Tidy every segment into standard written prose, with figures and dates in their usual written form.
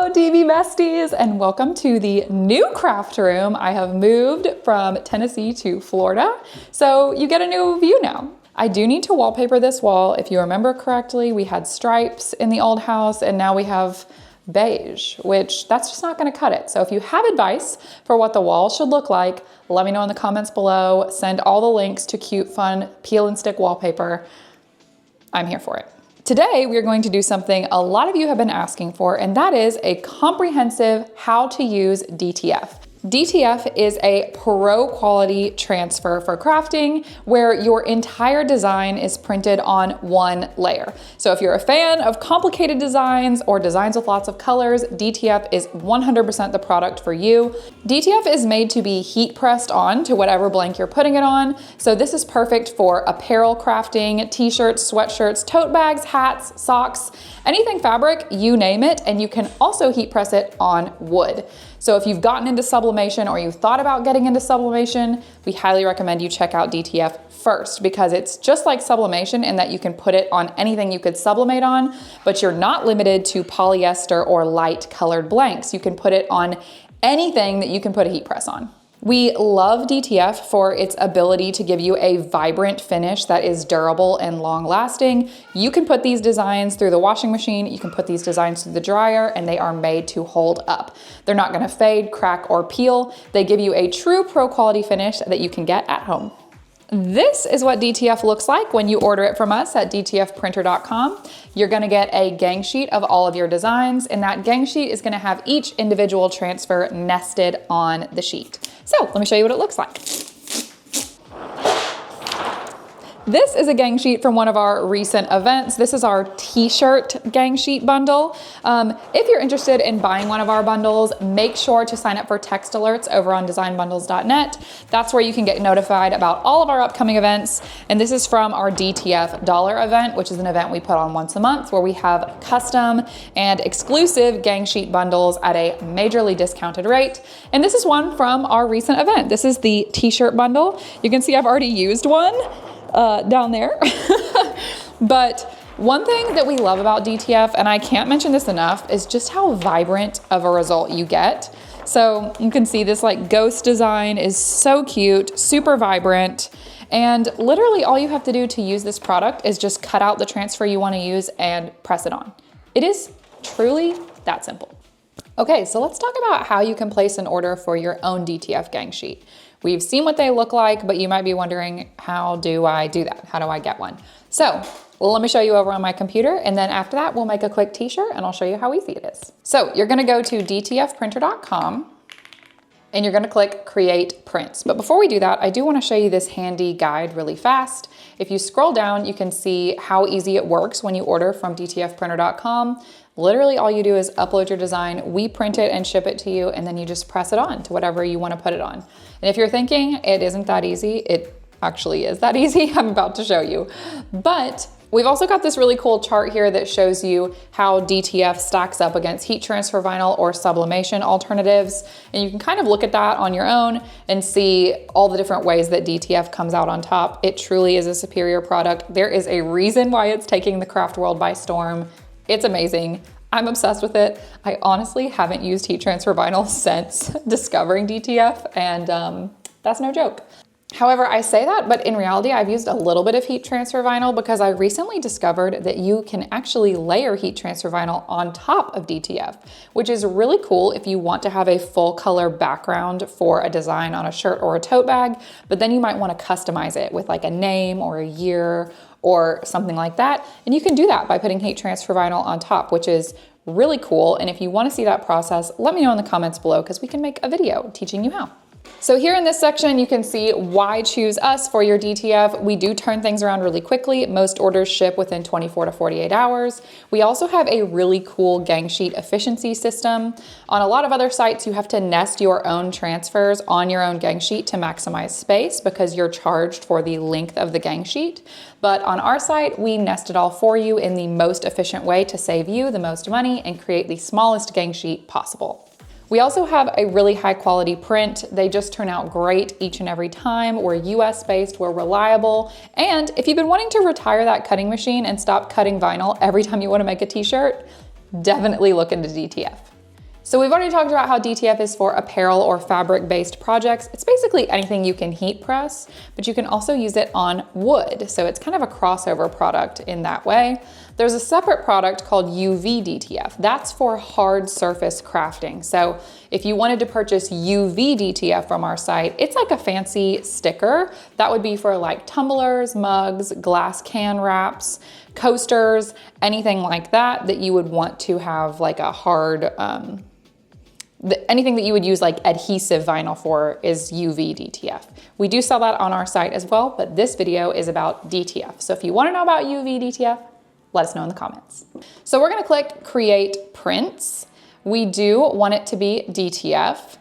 Hello DB besties, and welcome to the new craft room. I have moved from Tennessee to Florida, so you get a new view now. I do need to wallpaper this wall. If you remember correctly, we had stripes in the old house and now we have beige, which that's just not gonna cut it. So if you have advice for what the wall should look like, let me know in the comments below. Send all the links to cute, fun peel and stick wallpaper. I'm here for it. Today, we're going to do something a lot of you have been asking for, and that is a comprehensive how to use DTF. DTF is a pro quality transfer for crafting where your entire design is printed on one layer. So if you're a fan of complicated designs or designs with lots of colors, DTF is 100% the product for you. DTF is made to be heat pressed on to whatever blank you're putting it on. So this is perfect for apparel crafting, t-shirts, sweatshirts, tote bags, hats, socks, anything fabric, you name it, and you can also heat press it on wood. So if you've gotten into sublimation or you thought about getting into sublimation, we highly recommend you check out DTF first because it's just like sublimation in that you can put it on anything you could sublimate on, but you're not limited to polyester or light colored blanks. You can put it on anything that you can put a heat press on. We love DTF for its ability to give you a vibrant finish that is durable and long lasting. You can put these designs through the washing machine, you can put these designs through the dryer, and they are made to hold up. They're not gonna fade, crack, or peel. They give you a true pro quality finish that you can get at home. This is what DTF looks like when you order it from us at dtfprinter.com. You're gonna get a gang sheet of all of your designs, and that gang sheet is gonna have each individual transfer nested on the sheet. So let me show you what it looks like. This is a gang sheet from one of our recent events. This is our t-shirt gang sheet bundle. If you're interested in buying one of our bundles, make sure to sign up for text alerts over on DesignBundles.net. That's where you can get notified about all of our upcoming events. And this is from our DTF Dollar Event, which is an event we put on once a month where we have custom and exclusive gang sheet bundles at a majorly discounted rate. And this is one from our recent event. This is the t-shirt bundle. You can see I've already used one. Down there. But one thing that we love about DTF, and I can't mention this enough, is just how vibrant of a result you get. So you can see this like ghost design is so cute, super vibrant, and literally all you have to do to use this product is just cut out the transfer you want to use and press it on. It is truly that simple. Okay, so let's talk about how you can place an order for your own DTF gang sheet. We've seen what they look like, but you might be wondering, how do I do that? How do I get one? So let me show you over on my computer, and then after that, we'll make a quick t-shirt and I'll show you how easy it is. So you're gonna go to dtfprinter.com and you're gonna click Create Prints. But before we do that, I do wanna show you this handy guide really fast. If you scroll down, you can see how easy it works when you order from dtfprinter.com. Literally all you do is upload your design, we print it and ship it to you, and then you just press it on to whatever you want to put it on. And if you're thinking it isn't that easy, it actually is that easy. I'm about to show you. But we've also got this really cool chart here that shows you how DTF stacks up against heat transfer vinyl or sublimation alternatives. And you can kind of look at that on your own and see all the different ways that DTF comes out on top. It truly is a superior product. There is a reason why it's taking the craft world by storm. It's amazing. I'm obsessed with it. I honestly haven't used heat transfer vinyl since discovering DTF, and that's no joke. However, I say that, but in reality, I've used a little bit of heat transfer vinyl because I recently discovered that you can actually layer heat transfer vinyl on top of DTF, which is really cool if you want to have a full color background for a design on a shirt or a tote bag, but then you might want to customize it with like a name or a year or something like that. And you can do that by putting heat transfer vinyl on top, which is really cool. And if you want to see that process, let me know in the comments below because we can make a video teaching you how. So here in this section, you can see why choose us for your DTF. We do turn things around really quickly. Most orders ship within 24 to 48 hours. We also have a really cool gang sheet efficiency system. On a lot of other sites, you have to nest your own transfers on your own gang sheet to maximize space because you're charged for the length of the gang sheet. But on our site, we nest it all for you in the most efficient way to save you the most money and create the smallest gang sheet possible. We also have a really high quality print. They just turn out great each and every time. We're US based, we're reliable. And if you've been wanting to retire that cutting machine and stop cutting vinyl every time you want to make a t-shirt, definitely look into DTF. So we've already talked about how DTF is for apparel or fabric-based projects. It's basically anything you can heat press, but you can also use it on wood. So it's kind of a crossover product in that way. There's a separate product called UV DTF. That's for hard surface crafting. So if you wanted to purchase UV DTF from our site, it's like a fancy sticker. That would be for like tumblers, mugs, glass can wraps, coasters, anything like that that you would want to have like a hard, anything that you would use like adhesive vinyl for is UV DTF. We do sell that on our site as well, but this video is about DTF. So if you want to know about UV DTF, let us know in the comments. So we're going to click Create Prints. We do want it to be DTF.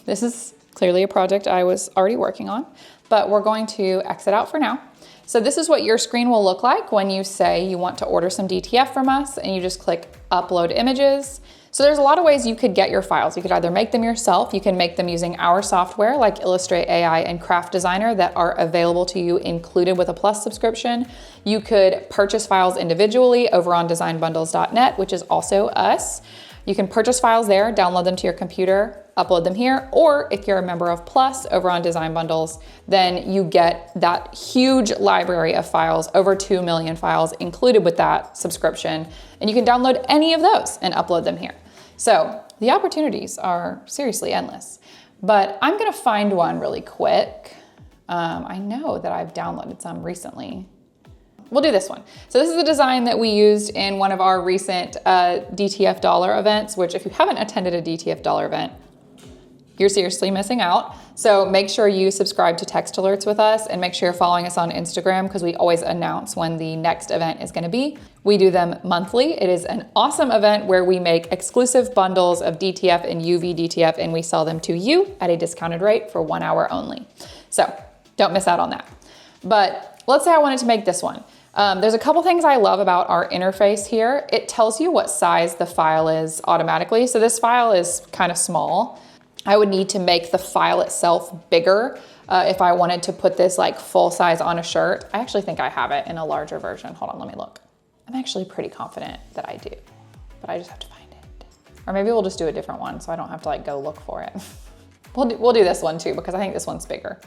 This is clearly a project I was already working on, but we're going to exit out for now. So this is what your screen will look like when you say you want to order some DTF from us, and you just click Upload Images. So there's a lot of ways you could get your files. You could either make them yourself, you can make them using our software like Illustrate AI and Craft Designer that are available to you included with a Plus subscription. You could purchase files individually over on DesignBundles.net, which is also us. You can purchase files there, download them to your computer, upload them here, or if you're a member of Plus over on Design Bundles, then you get that huge library of files, over 2 million files included with that subscription, and you can download any of those and upload them here. So the opportunities are seriously endless, but I'm gonna find one really quick. I know that I've downloaded some recently. We'll do this one. So this is a design that we used in one of our recent DTF Dollar events, which if you haven't attended a DTF Dollar event, you're seriously missing out. So make sure you subscribe to text alerts with us and make sure you're following us on Instagram because we always announce when the next event is gonna be. We do them monthly. It is an awesome event where we make exclusive bundles of DTF and UV DTF and we sell them to you at a discounted rate for 1 hour only. So don't miss out on that. But let's say I wanted to make this one. There's a couple things I love about our interface here. It tells you what size the file is automatically. So this file is kind of small. I would need to make the file itself bigger if I wanted to put this like full size on a shirt. I actually think I have it in a larger version. Hold on, let me look. I'm actually pretty confident that I do, but I just have to find it. Or maybe we'll just do a different one so I don't have to like go look for it. We'll do this one too because I think this one's bigger.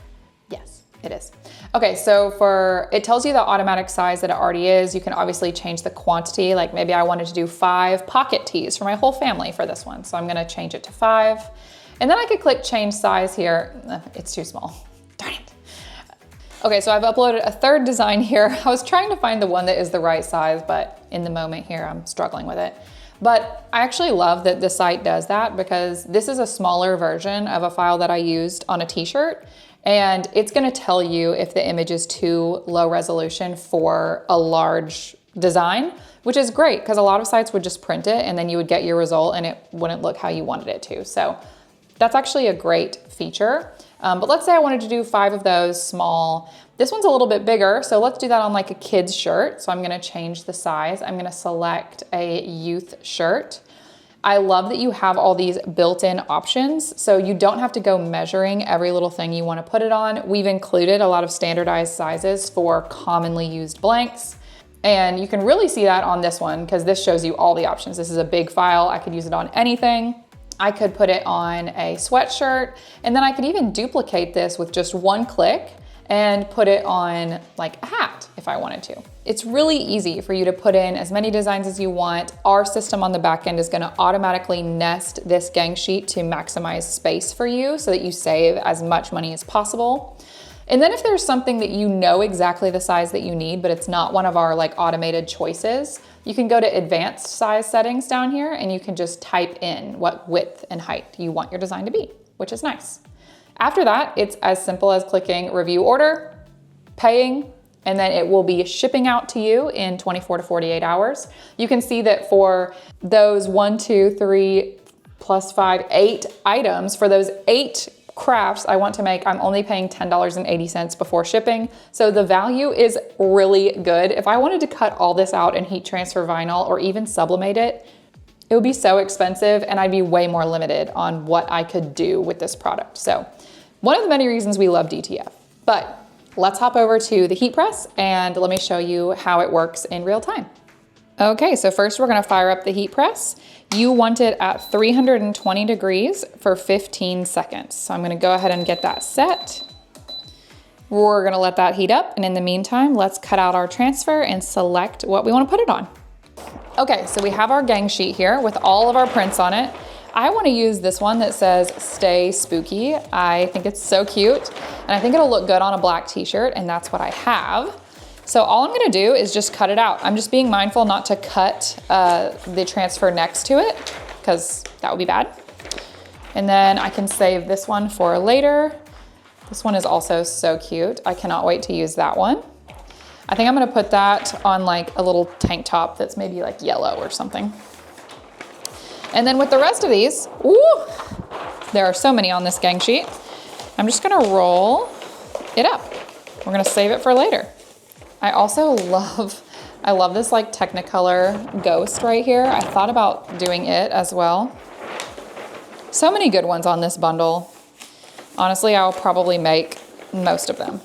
Yes, it is. Okay, so it tells you the automatic size that it already is. You can obviously change the quantity. Like maybe I wanted to do 5 pocket tees for my whole family for this one. So I'm gonna change it to 5. And then I could click change size here. It's too small, darn it. Okay, so I've uploaded a third design here. I was trying to find the one that is the right size, but in the moment here, I'm struggling with it. But I actually love that the site does that because this is a smaller version of a file that I used on a t-shirt. And it's gonna tell you if the image is too low resolution for a large design, which is great because a lot of sites would just print it and then you would get your result and it wouldn't look how you wanted it to. So that's actually a great feature. But let's say I wanted to do 5 of those small. This one's a little bit bigger, so let's do that on like a kid's shirt. So I'm gonna change the size. I'm gonna select a youth shirt. I love that you have all these built-in options, so you don't have to go measuring every little thing you wanna put it on. We've included a lot of standardized sizes for commonly used blanks. And you can really see that on this one because this shows you all the options. This is a big file. I could use it on anything. I could put it on a sweatshirt, and then I could even duplicate this with just one click and put it on like a hat if I wanted to. It's really easy for you to put in as many designs as you want. Our system on the back end is gonna automatically nest this gang sheet to maximize space for you so that you save as much money as possible. And then if there's something that you know exactly the size that you need, but it's not one of our like automated choices, you can go to advanced size settings down here and you can just type in what width and height you want your design to be, which is nice. After that, it's as simple as clicking review order, paying, and then it will be shipping out to you in 24 to 48 hours. You can see that for those 1, 2, 3, plus 5, 8 items, for those 8 crafts I want to make, I'm only paying $10.80 before shipping. So the value is really good. If I wanted to cut all this out and heat transfer vinyl or even sublimate it, it would be so expensive and I'd be way more limited on what I could do with this product. So one of the many reasons we love DTF. But let's hop over to the heat press and let me show you how it works in real time. Okay, so first we're gonna fire up the heat press. You want it at 320 degrees for 15 seconds. So I'm gonna go ahead and get that set. We're gonna let that heat up, and in the meantime, let's cut out our transfer and select what we wanna put it on. Okay, so we have our gang sheet here with all of our prints on it. I wanna use this one that says Stay Spooky. I think it's so cute, and I think it'll look good on a black t-shirt, and that's what I have. So all I'm gonna do is just cut it out. I'm just being mindful not to cut the transfer next to it, because that would be bad. And then I can save this one for later. This one is also so cute. I cannot wait to use that one. I think I'm gonna put that on like a little tank top that's maybe like yellow or something. And then with the rest of these, ooh, there are so many on this gang sheet. I'm just gonna roll it up. We're gonna save it for later. I also love this like Technicolor ghost right here. I thought about doing it as well. So many good ones on this bundle. Honestly, I'll probably make most of them.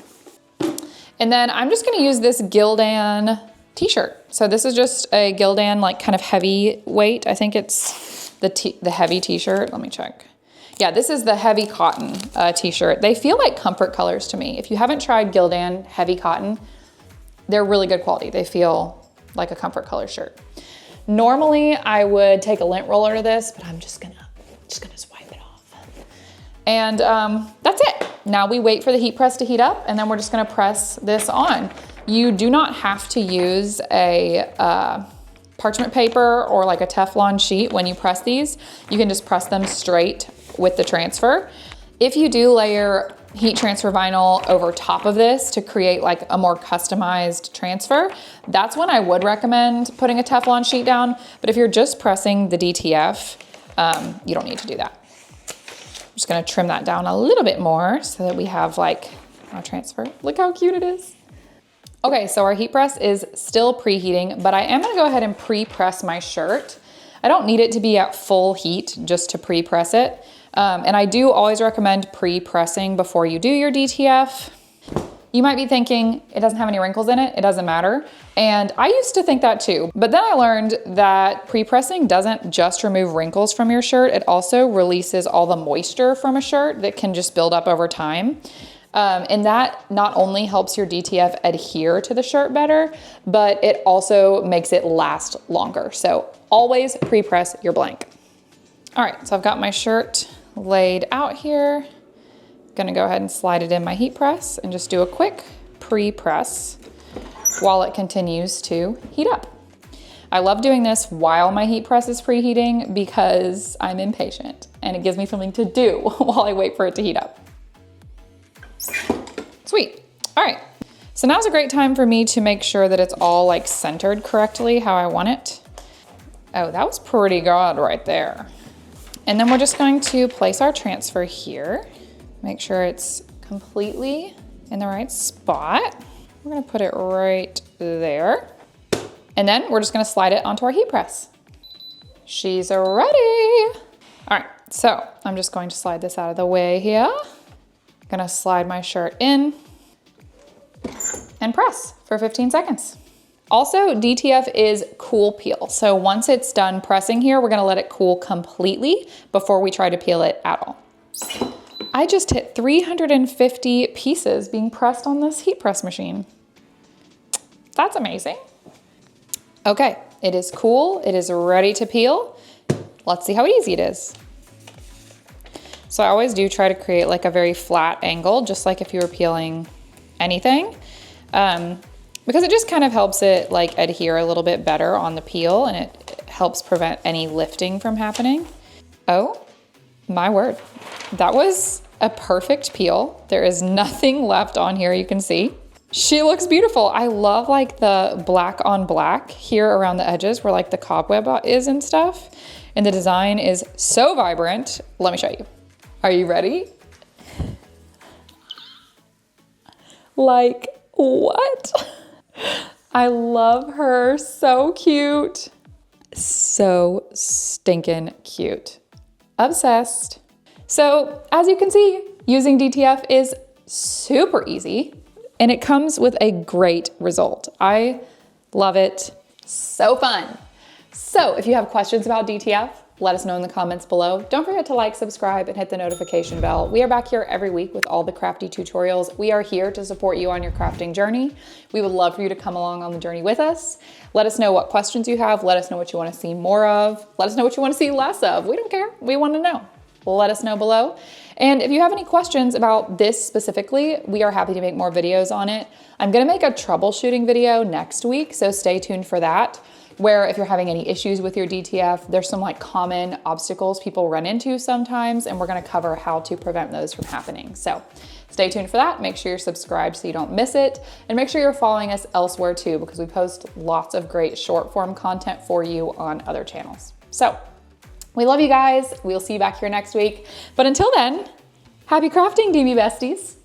And then I'm just gonna use this Gildan t-shirt. So this is just a Gildan like kind of heavy weight. I think it's the heavy t-shirt. Let me check. Yeah, this is the heavy cotton t-shirt. They feel like comfort colors to me. If you haven't tried Gildan heavy cotton, they're really good quality. They feel like a comfort color shirt. Normally I would take a lint roller to this, but I'm just gonna swipe it off. And that's it. Now we wait for the heat press to heat up, and then we're just gonna press this on. You do not have to use a parchment paper or like a Teflon sheet when you press these. You can just press them straight with the transfer. If you do layer heat transfer vinyl over top of this to create like a more customized transfer, that's when I would recommend putting a Teflon sheet down. But if you're just pressing the DTF, you don't need to do that. I'm just gonna trim that down a little bit more so that we have like our transfer. Look how cute it is. Okay, so our heat press is still preheating, but I am gonna go ahead and pre-press my shirt. I don't need it to be at full heat just to pre-press it. And I do always recommend pre-pressing before you do your DTF. You might be thinking, it doesn't have any wrinkles in it, it doesn't matter. And I used to think that too, but then I learned that pre-pressing doesn't just remove wrinkles from your shirt, it also releases all the moisture from a shirt that can just build up over time. And that not only helps your DTF adhere to the shirt better, but it also makes it last longer. So always pre-press your blank. All right, so I've got my shirt laid out here. Gonna go ahead and slide it in my heat press and just do a quick pre-press while it continues to heat up. I love doing this while my heat press is preheating because I'm impatient and it gives me something to do while I wait for it to heat up. Sweet. All right, so now's a great time for me to make sure that it's all like centered correctly how I want it. Oh, that was pretty good right there. And then we're just going to place our transfer here. Make sure it's completely in the right spot. We're gonna put it right there. And then we're just gonna slide it onto our heat press. She's ready. All right, so I'm just going to slide this out of the way here. Gonna slide my shirt in and press for 15 seconds. Also, DTF is cool peel. So once it's done pressing here, we're gonna let it cool completely before we try to peel it at all. I just hit 350 pieces being pressed on this heat press machine. That's amazing. Okay, it is cool. It is ready to peel. Let's see how easy it is. So I always do try to create like a very flat angle, just like if you were peeling anything. Because it just kind of helps it like adhere a little bit better on the peel, and it helps prevent any lifting from happening. Oh my word, that was a perfect peel. There is nothing left on here, you can see. She looks beautiful. I love like the black on black here around the edges where like the cobweb is and stuff. And the design is so vibrant. Let me show you. Are you ready? Like, what? I love her, so cute. So stinking cute. Obsessed. So as you can see, using DTF is super easy and it comes with a great result. I love it So fun. So if you have questions about DTF, let us know in the comments below. Don't forget to like, subscribe, and hit the notification bell. We are back here every week with all the crafty tutorials. We are here to support you on your crafting journey. We would love for you to come along on the journey with us. Let us know what questions you have. Let us know what you want to see more of. Let us know what you want to see less of. We don't care. We want to know. Let us know below. And if you have any questions about this specifically, we are happy to make more videos on it. I'm going to make a troubleshooting video next week, so stay tuned for that, where if you're having any issues with your DTF, there's some like common obstacles people run into sometimes, and we're going to cover how to prevent those from happening. So stay tuned for that. Make sure you're subscribed so you don't miss it, and make sure you're following us elsewhere too, because we post lots of great short form content for you on other channels. So we love you guys. We'll see you back here next week. But until then, happy crafting, DB besties.